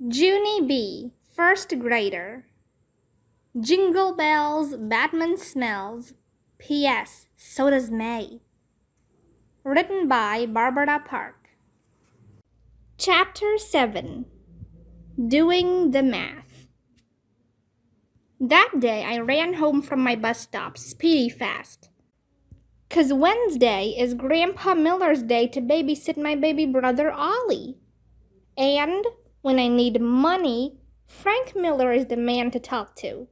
Junie B., first grader. Jingle bells, Batman smells. P.S. So does May. Written by Barbara Park. Chapter 7. Doing the Math. That day I ran home from my bus stop speedy fast. 'Cause Wednesday is Grandpa Miller's day to babysit my baby brother Ollie. And when I need money, Frank Miller is the man to talk to.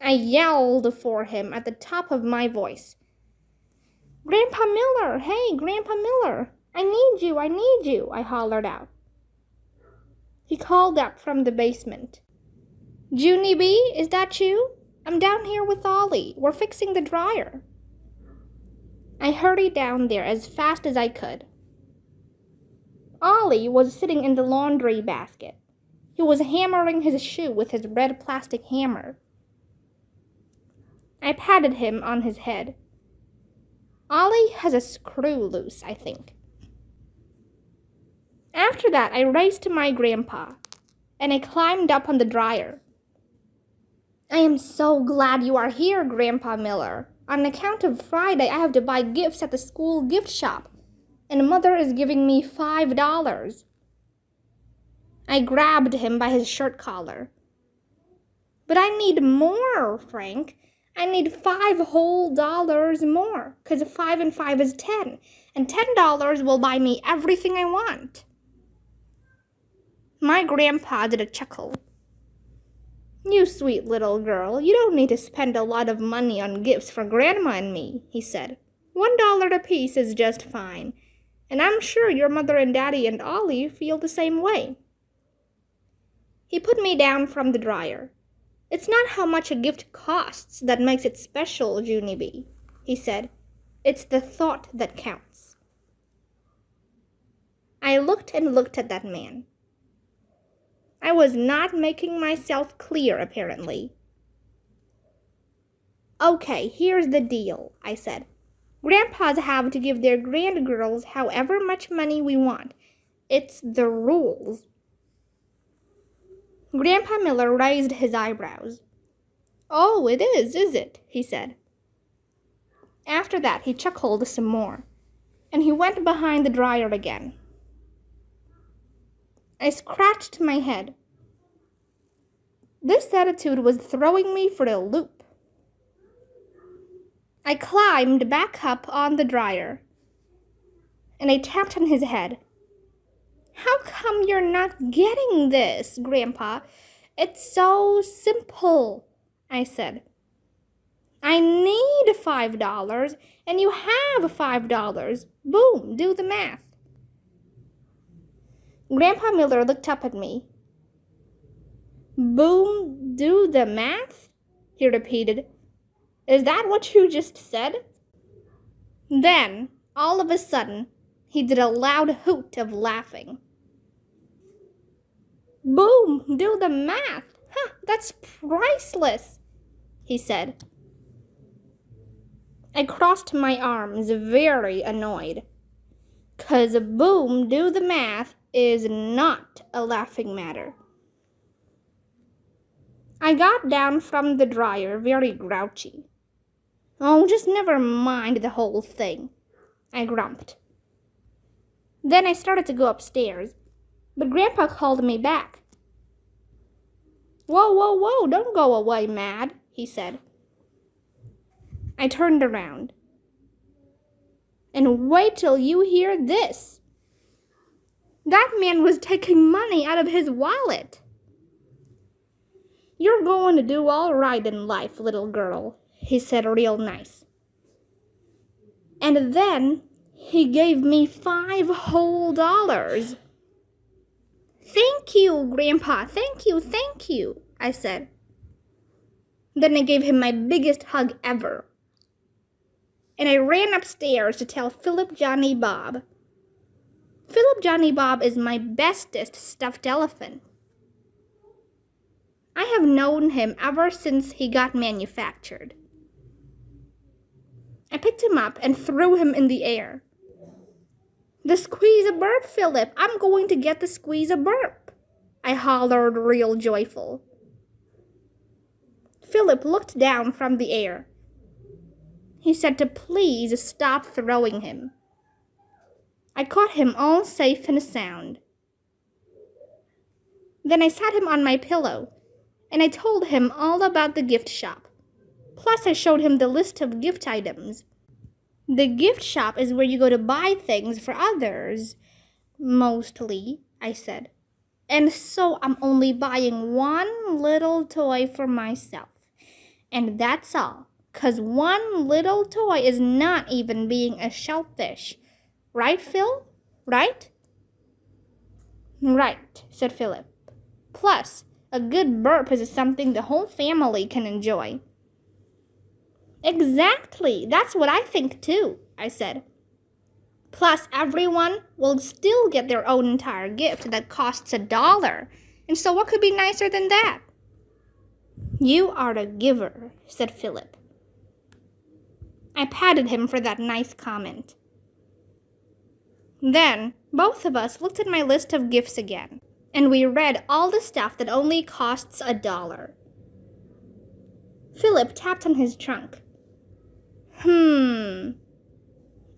I yelled for him at the top of my voice. "Grandpa Miller! Hey, Grandpa Miller! I need you, I hollered out. He called up from the basement. "Junie B., is that you? I'm down here with Ollie. We're fixing the dryer." I hurried down there as fast as I could. Ollie was sitting in the laundry basket. He was hammering his shoe with his red plastic hammer. I patted him on his head. "Ollie has a screw loose, I think." After that, I raced to my grandpa, and I climbed up on the dryer. "I am so glad you are here, Grandpa Miller. On account of Friday, I have to buy gifts at the school gift shop, and Mother is giving me $5. I grabbed him by his shirt collar. "But I need more, Frank. I need $5 whole more, 'cause 5 and 5 is 10, and $10 will buy me everything I want." My grandpa did a chuckle. "You sweet little girl, you don't need to spend a lot of money on gifts for Grandma and me," he said. $1 apiece is just fine, and I'm sure your mother and daddy and Ollie feel the same way." He put me down from the dryer. "It's not how much a gift costs that makes it special, Junie B.," he said. "It's the thought that counts." I looked and looked at that man. I was not making myself clear, apparently. "Okay, here's the deal," I said. "Grandpas have to give their grandgirls however much money we want. It's the rules." Grandpa Miller raised his eyebrows. "Oh, it is it?" he said. After that, he chuckled some more, and he went behind the dryer again. I scratched my head. This attitude was throwing me for a loop. I climbed back up on the dryer, and I tapped on his head. "How come you're not getting this, Grandpa? It's so simple," I said. "I need $5, and you have $5. Boom, do the math." Grandpa Miller looked up at me. "Boom, do the math?" he repeated. "Is that what you just said?" Then, all of a sudden, he did a loud hoot of laughing. "Boom, do the math? Huh, that's priceless," he said. I crossed my arms, very annoyed, 'cause boom, do the math is not a laughing matter. I got down from the dryer, very grouchy. "Oh, just never mind the whole thing," I grumped. Then I started to go upstairs, but Grandpa called me back. Whoa, don't go away, Mad," he said. I turned around. And wait till you hear this. That man was taking money out of his wallet. "You're going to do all right in life, little girl," he said real nice. And then he gave me $5 whole. "Thank you, Grandpa, thank you," I said. Then I gave him my biggest hug ever. And I ran upstairs to tell Philip Johnny Bob. Philip Johnny Bob is my bestest stuffed elephant. I have known him ever since he got manufactured. I picked him up and threw him in the air. The squeeze-a-burp, Philip! I'm going to get the squeeze-a-burp! I hollered real joyful. Philip looked down from the air. He said to please stop throwing him. I caught him all safe and sound. Then I sat him on my pillow, and I told him all about the gift shop. Plus, I showed him the list of gift items. The gift shop is where you go to buy things for others. Mostly, I said. And so I'm only buying one little toy for myself. And that's all. 'Cause one little toy is not even being a shellfish. Right, Phil? Right? Right, said Philip. Plus, a good burp is something the whole family can enjoy. Exactly, that's what I think too, I said. Plus, everyone will still get their own entire gift that costs $1. And so what could be nicer than that? You are a giver, said Philip. I patted him for that nice comment. Then, both of us looked at my list of gifts again, and we read all the stuff that only costs $1. Philip tapped on his trunk.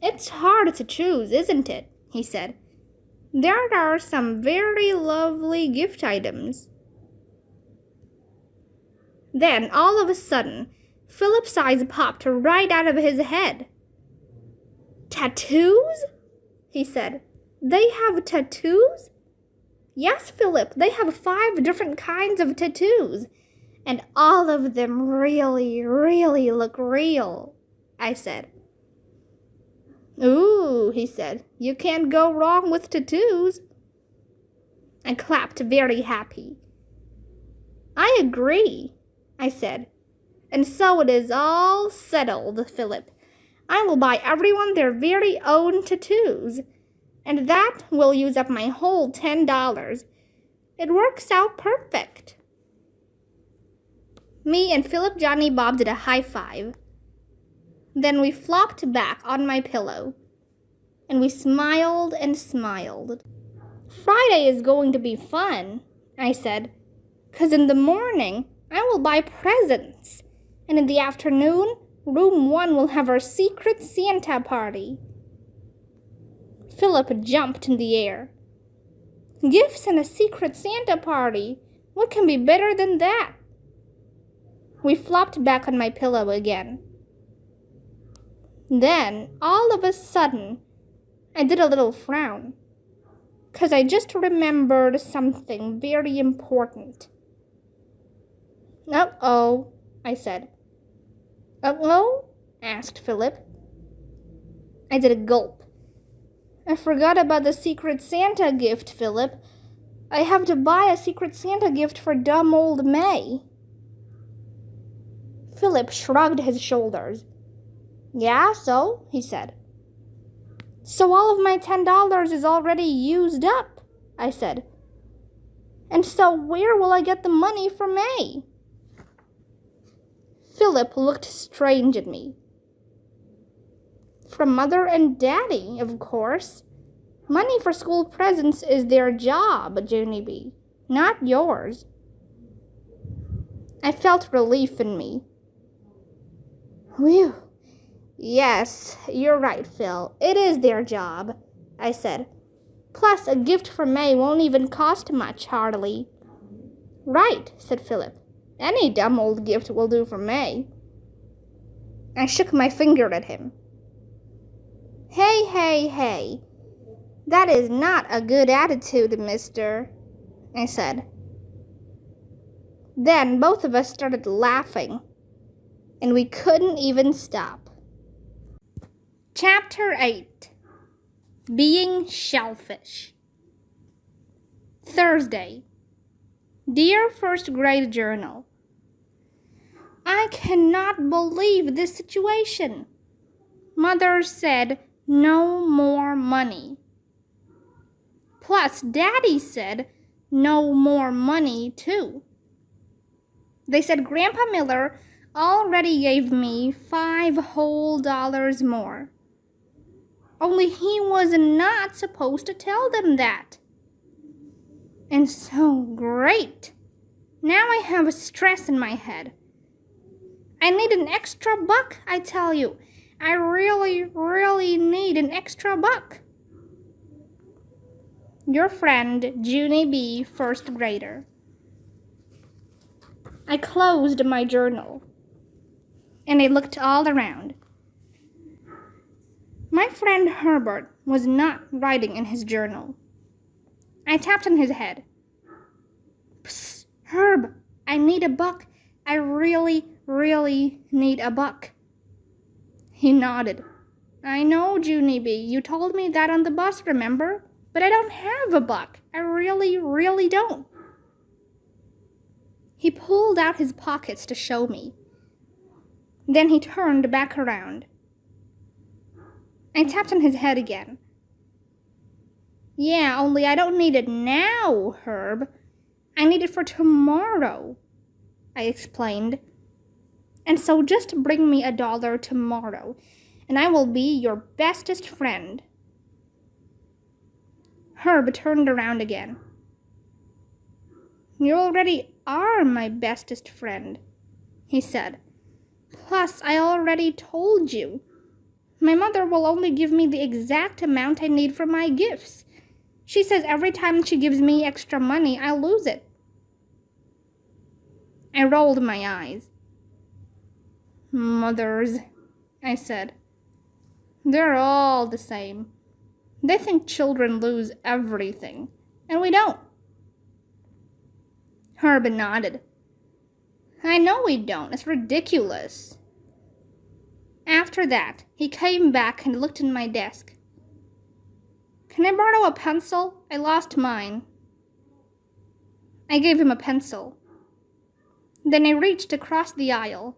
It's hard to choose, isn't it? He said. There are some very lovely gift items. Then, all of a sudden, Philip's eyes popped right out of his head. Tattoos? He said. They have tattoos? Yes, Philip, they have 5 different kinds of tattoos. And all of them really, really look real, I said. Ooh, he said, you can't go wrong with tattoos. I clapped, very happy. I agree, I said. And so it is all settled, Philip. I will buy everyone their very own tattoos, and that will use up my whole $10. It works out perfect. Me and Philip Johnny Bob did a high five. Then we flopped back on my pillow, and we smiled and smiled. Friday is going to be fun, I said, 'cause in the morning I will buy presents, and in the afternoon, Room 1 will have our secret Santa party. Philip jumped in the air. Gifts and a secret Santa party? What can be better than that? We flopped back on my pillow again. Then, all of a sudden, I did a little frown, 'cause I just remembered something very important. Uh-oh, I said. Uh-oh? Asked Philip. I did a gulp. I forgot about the Secret Santa gift, Philip. I have to buy a Secret Santa gift for dumb old May. Philip shrugged his shoulders. Yeah, so? He said. So all of my $10 is already used up, I said. And so where will I get the money for May? Philip looked strange at me. From Mother and Daddy, of course. Money for school presents is their job, Junie B, not yours. I felt relief in me. Whew. Yes, you're right, Phil. It is their job, I said. Plus, a gift for May won't even cost much, hardly. Right, said Philip. Any dumb old gift will do for May. I shook my finger at him. Hey, hey, hey. That is not a good attitude, mister, I said. Then both of us started laughing, and we couldn't even stop. Chapter 8. Being Shellfish. Thursday. Dear First Grade Journal, I cannot believe this situation. Mother said no more money. Plus, Daddy said no more money too. They said Grandpa Miller already gave me $5 whole more. only he was not supposed to tell them that. And so great. Now I have a stress in my head. I need an extra buck, I tell you. I really, really need an extra buck. Your friend, Junie B., first grader. I closed my journal, and I looked all around. My friend Herbert was not writing in his journal. I tapped on his head. Psst, Herb, I need a buck. I really, really need a buck. He nodded. I know, Junie B. You told me that on the bus, remember? But I don't have a buck. I really, really don't. He pulled out his pockets to show me. Then he turned back around. I tapped on his head again. Yeah, only I don't need it now, Herb. I need it for tomorrow, I explained. And so just bring me $1 tomorrow, and I will be your bestest friend. Herb turned around again. You already are my bestest friend, he said. Plus, I already told you. My mother will only give me the exact amount I need for my gifts. She says every time she gives me extra money, I'll lose it. I rolled my eyes. Mothers, I said. They're all the same. They think children lose everything, and we don't. Herb nodded. I know we don't. It's ridiculous. After that, he came back and looked in my desk. Can I borrow a pencil? I lost mine. I gave him a pencil. Then I reached across the aisle,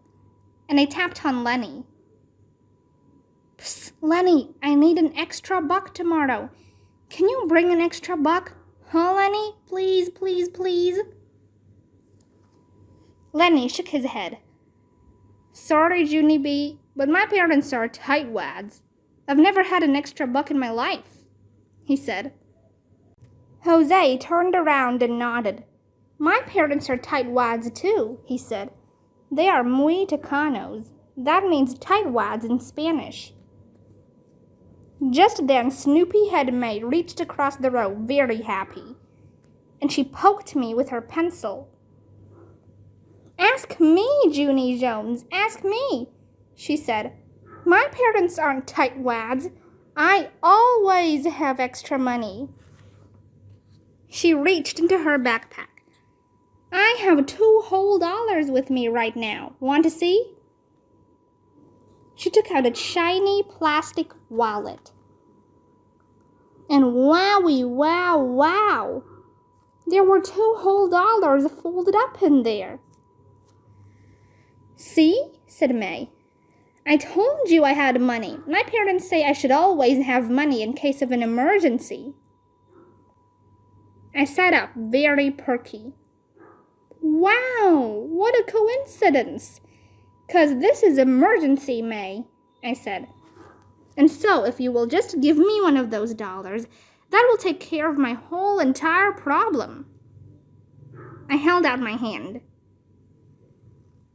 and I tapped on Lenny. Psst, Lenny, I need an extra buck tomorrow. Can you bring an extra buck? Huh, Lenny? Please, please, please. Lenny shook his head. Sorry, Junie B., but my parents are tightwads. I've never had an extra buck in my life, he said. Jose turned around and nodded. My parents are tightwads too, he said. They are muy tecanos. That means tightwads in Spanish. Just then, Snoopy-Head May reached across the row very happy, and she poked me with her pencil. Ask me, Junie Jones, ask me, she said. My parents aren't tightwads. I always have extra money. She reached into her backpack. I have 2 whole dollars with me right now. Want to see? She took out a shiny plastic wallet. And wowie, wow, wow. There were 2 whole dollars folded up in there. See, said May. I told you I had money. My parents say I should always have money in case of an emergency. I sat up very perky. Wow, what a coincidence. 'Cause this is emergency, May, I said. And so if you will just give me one of those dollars, that will take care of my whole entire problem. I held out my hand.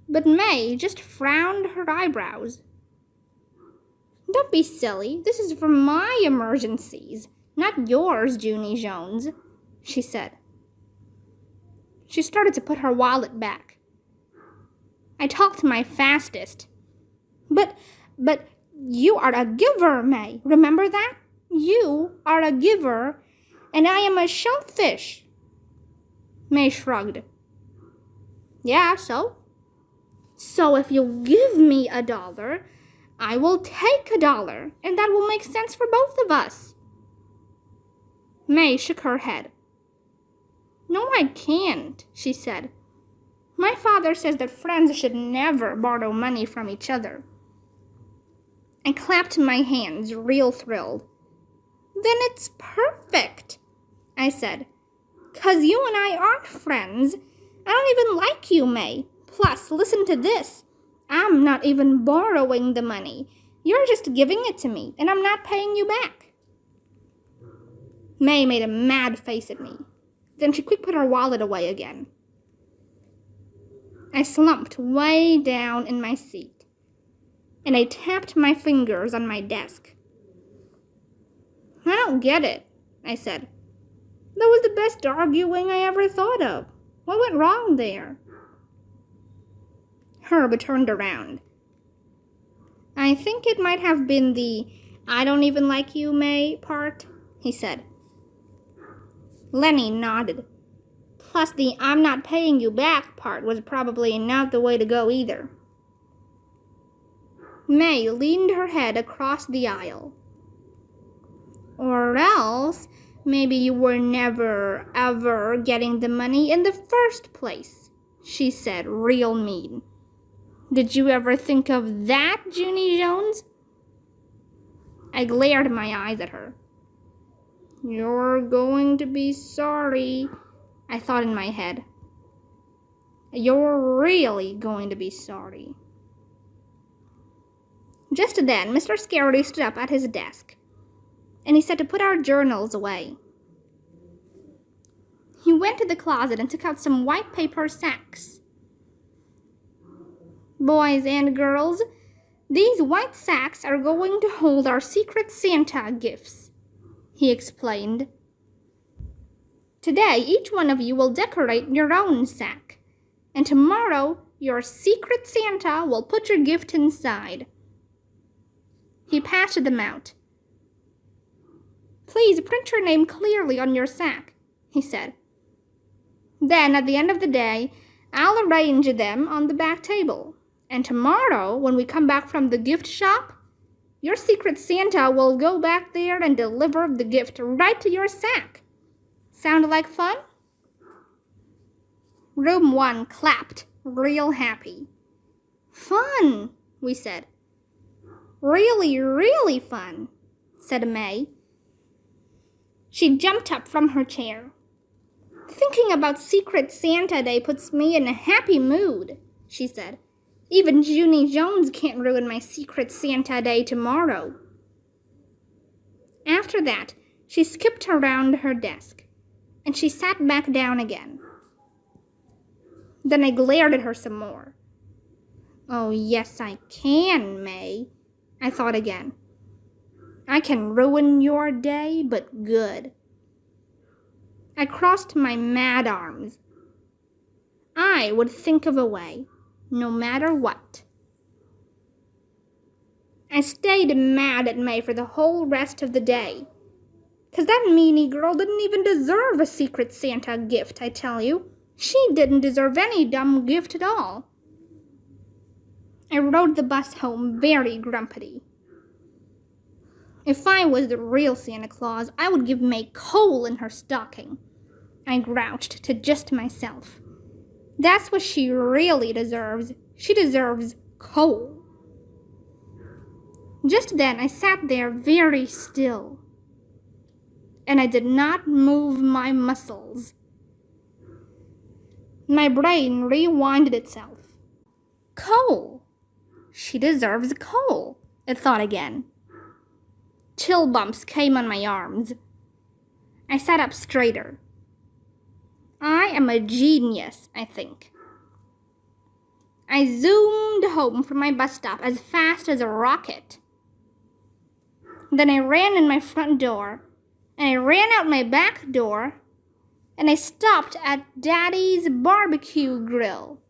But May just frowned her eyebrows. Don't be silly. This is for my emergencies, not yours, Junie Jones, she said. She started to put her wallet back. I talked my fastest. But you are a giver, May. Remember that? You are a giver, and I am a shellfish. May shrugged. Yeah, so? So if you give me $1, I will take $1, and that will make sense for both of us. May shook her head. No, I can't, she said. My father says that friends should never borrow money from each other. I clapped my hands, real thrilled. Then it's perfect, I said. 'Cause you and I aren't friends. I don't even like you, May. Plus, listen to this. I'm not even borrowing the money. You're just giving it to me, and I'm not paying you back. May made a mad face at me. Then she quick put her wallet away again. I slumped way down in my seat, and I tapped my fingers on my desk. I don't get it, I said. That was the best arguing I ever thought of. What went wrong there? Herb turned around. I think it might have been the I don't even like you, May part, he said. Lenny nodded. Plus the I'm not paying you back part was probably not the way to go either. May leaned her head across the aisle. Or else, maybe you were never, ever getting the money in the first place, she said, real mean. Did you ever think of that, Junie Jones? I glared my eyes at her. You're going to be sorry, I thought in my head. You're really going to be sorry. Just then, Mr. Scaredy stood up at his desk, and he said to put our journals away. He went to the closet and took out some white paper sacks. Boys and girls, these white sacks are going to hold our Secret Santa gifts, he explained. Today, each one of you will decorate your own sack, and tomorrow, your Secret Santa will put your gift inside. He passed them out. Please print your name clearly on your sack, he said. Then, at the end of the day, I'll arrange them on the back table. And tomorrow, when we come back from the gift shop, your Secret Santa will go back there and deliver the gift right to your sack. Sound like fun? Room 1 clapped, real happy. Fun, we said. Really, really fun, said May. She jumped up from her chair. Thinking about Secret Santa Day puts me in a happy mood, she said. Even Junie Jones can't ruin my Secret Santa Day tomorrow. After that, she skipped around her desk, and she sat back down again. Then I glared at her some more. Oh, yes, I can, May, I thought again. I can ruin your day, but good. I crossed my mad arms. I would think of a way, no matter what. I stayed mad at May for the whole rest of the day. 'Cause that meanie girl didn't even deserve a Secret Santa gift, I tell you. She didn't deserve any dumb gift at all. I rode the bus home very grumpy. If I was the real Santa Claus, I would give May coal in her stocking, I grouched to just myself. That's what she really deserves. She deserves coal. Just then, I sat there very still, and I did not move my muscles. My brain rewinded itself. Coal. She deserves coal, it thought again. Chill bumps came on my arms. I sat up straighter. I am a genius, I think. I zoomed home from my bus stop as fast as a rocket. Then I ran in my front door, and I ran out my back door, and I stopped at Daddy's barbecue grill.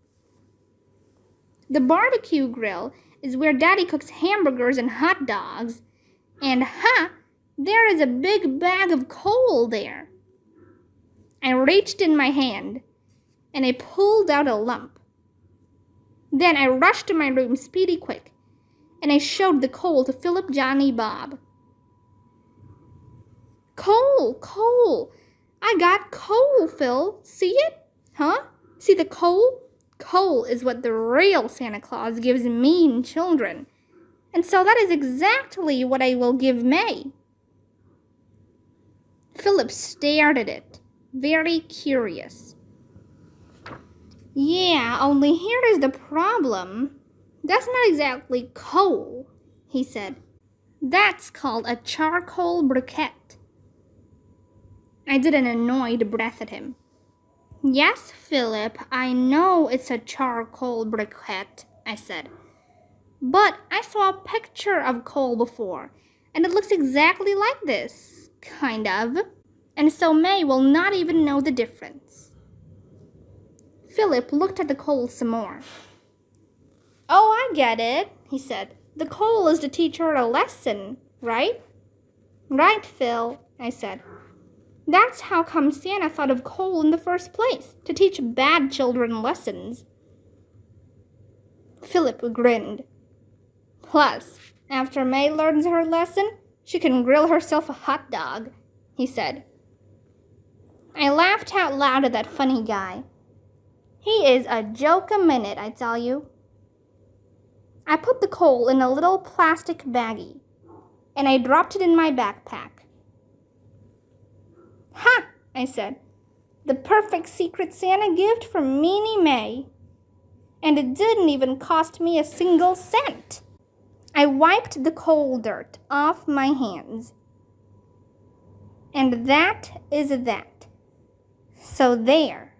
The barbecue grill is where Daddy cooks hamburgers and hot dogs, and there is a big bag of coal there. I reached in my hand, and I pulled out a lump. Then I rushed to my room speedy quick, and I showed the coal to Philip, Johnny, Bob. Coal, coal. I got coal, Phil. See it? Huh? See the coal? Coal is what the real Santa Claus gives mean children. And so that is exactly what I will give May. Philip stared at it, very curious. Yeah, only here is the problem. That's not exactly coal. he said. That's called a charcoal briquette. I did an annoyed breath at him. Yes, Philip, I know it's a charcoal briquette, I said. But I saw a picture of coal before, and it looks exactly like this, kind of. And so May will not even know the difference. Philip looked at the coal some more. Oh, I get it, he said. The coal is to teach her a lesson, right? Right, Phil, I said. That's how come Santa thought of coal in the first place, to teach bad children lessons. Philip grinned. Plus, after May learns her lesson, she can grill herself a hot dog, he said. I laughed out loud at that funny guy. He is a joke a minute, I tell you. I put the coal in a little plastic baggie, and I dropped it in my backpack. Ha! I said. The perfect Secret Santa gift for Meanie May. And it didn't even cost me a single cent. I wiped the coal dirt off my hands. And that is that. So there.